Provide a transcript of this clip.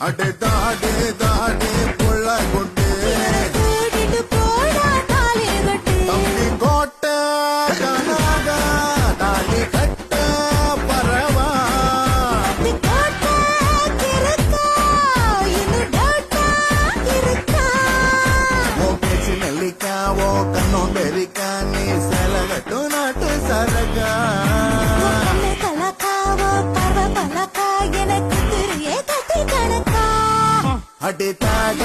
அடே தாடே தாடே புள்ள கொண்டு தம்பி கோட்ட கனாக தாலி கட்ட பரவா ஓ பேச்சு நெல்லிக்கா ஓ கண்ணோ பெரிக்கா நீ செலகட்டு நாட்டு சரகா அடி தாட